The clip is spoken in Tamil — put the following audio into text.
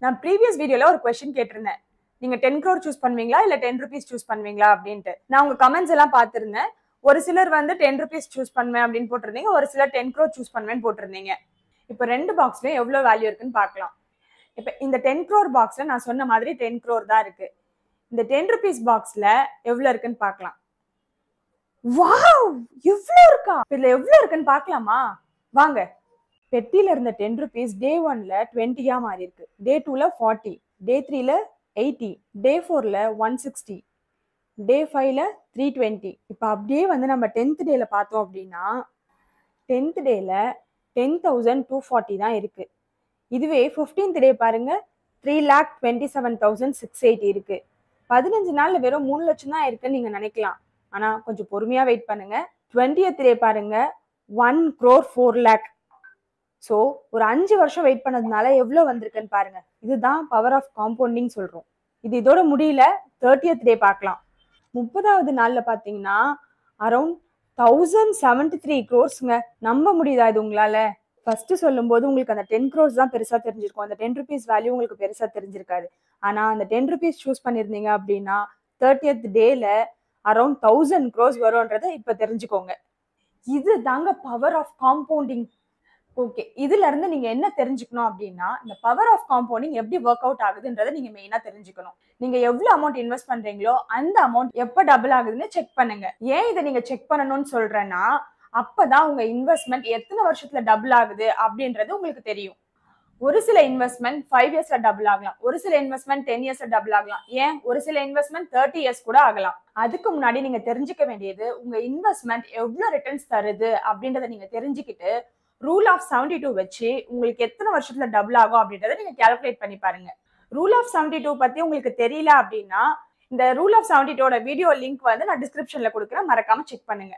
நான் ப்ரீவியஸ் வீடியோல ஒரு கொஸ்டின் கேட்டிருந்தேன். நீங்க 10 crore சூஸ் பண்ணுவீங்களா இல்ல 10 rupees சூஸ் பண்ணுவீங்களா அப்படின்ட்டு. நான் உங்க கமெண்ட்ஸ் எல்லாம் பார்த்திருந்தேன். ஒரு சிலர் வந்து 10 rupees சூஸ் பண்ணுவேன் அப்படின்னு போட்டிருந்தீங்க. ஒரு சிலர் 10 crore சூஸ் பண்ணுவேன்னு போட்டிருந்தீங்க. இப்போ ரெண்டு பாக்ஸ்லயும் எவ்வளவு வேல்யூ இருக்குன்னு பார்க்கலாம். இப்போ இந்த 10 crore பாக்ஸ்ல நான் சொன்ன மாதிரி 10 crore தான் இருக்கு. இந்த 10 rupees பாக்ஸ்ல எவ்வளவு இருக்குன்னு பார்க்கலாம். வாவ், இவ்வளவு இருக்கா? இதுல எவ்வளவு இருக்குன்னு பார்க்கலாமா? வாங்க. பெட்டியில இருந்த 10 rupees டே 1ல 20 மாறி இருக்கு. டே 2ல 40, டே 3ல 80, டே 4ல 160, டே 5ல 320. இப்போ அப்படியே வந்து நம்ம 10th டேல பார்த்தோம் அப்படின்னா 10th டேல 10,240 தான் இருக்கு. இதுவே 15th டே பாருங்க 3,27,680 இருக்கு. 15 நாள்ல வெறும் 3 லட்சம் தான் இருக்குன்னு நீங்க நினைக்கலாம். ஆனா கொஞ்சம் பொறுமையா வெயிட் பண்ணுங்க. 20th டே பாருங்க 1 crore 4 lakh. ஸோ ஒரு 5 வருஷம் வெயிட் பண்ணதுனால எவ்வளோ வந்திருக்குன்னு பாருங்க. இதுதான் பவர் ஆஃப் காம்பவுண்டிங் சொல்றோம். இது இதோட முடியல. 30th டே பார்க்கலாம். 30வது நாள்ல பாத்தீங்கன்னா அரௌண்ட் 1073 crores. நம்ப முடியுதா இது உங்களால? ஃபர்ஸ்ட் சொல்லும் போது உங்களுக்கு அந்த 10 crores தான் பெருசா தெரிஞ்சிருக்கும். அந்த 10 rupees வேல்யூ உங்களுக்கு பெருசா தெரிஞ்சிருக்காது. ஆனா அந்த 10 rupees சூஸ் பண்ணிருந்தீங்க அப்படின்னா 30th டேல அரௌண்ட் 1000 crores வரும்ன்றதை இப்ப தெரிஞ்சுக்கோங்க. இது தாங்க பவர் ஆஃப் காம்பவுண்டிங். ஓகே, இதுல இருந்து நீங்க என்ன தெரிஞ்சுக்கணும் அப்படின்னா இந்த பவர் ஆஃப் காம்பவுண்டிங் எப்படி ஒர்க் அவுட் ஆகுதுன்றதை நீங்க மெயினா தெரிஞ்சுக்கணும். நீங்க எவ்வளவு அமௌண்ட் இன்வெஸ்ட் பண்றீங்களோ அந்த அமௌண்ட் எப்ப டபுள் ஆகுதுன்னு செக் பண்ணுங்க. ஏன் இதை நீங்க செக் பண்ணணும்னு சொல்றேன்னா அப்பதான் உங்க இன்வெஸ்ட்மெண்ட் எத்தனை வருஷத்துல டபுள் ஆகுது அப்படின்றது உங்களுக்கு தெரியும். ஒரு சில இன்வெஸ்ட்மெண்ட் 5 இயர்ஸ்ல டபுள் ஆகலாம். ஒரு சில இன்வெஸ்ட்மெண்ட் 10 இயர்ஸ்ல டபுள் ஆகலாம். ஏன் ஒரு சில இன்வெஸ்ட்மெண்ட் 30 இயர்ஸ் கூட ஆகலாம். அதுக்கு முன்னாடி நீங்க தெரிஞ்சுக்க வேண்டியது உங்க இன்வெஸ்ட்மெண்ட் எவ்வளவு ரிட்டர்ன்ஸ் தருது அப்படின்றத நீங்க தெரிஞ்சுக்கிட்டு ரூல் ஆஃப் 72 வச்சு உங்களுக்கு எத்தனை வருஷத்துல டபுள் ஆகும் அப்படின்றத நீங்க கால்குலேட் பண்ணி பாருங்க. ரூல் ஆஃப் 72 பத்தி உங்களுக்கு தெரியல அப்படின்னா இந்த ரூல் ஆஃப் 72 வீடியோ லிங்க் வந்து நான் டிஸ்கிரிப்ஷன்ல கொடுக்குறேன், மறக்காம செக் பண்ணுங்க.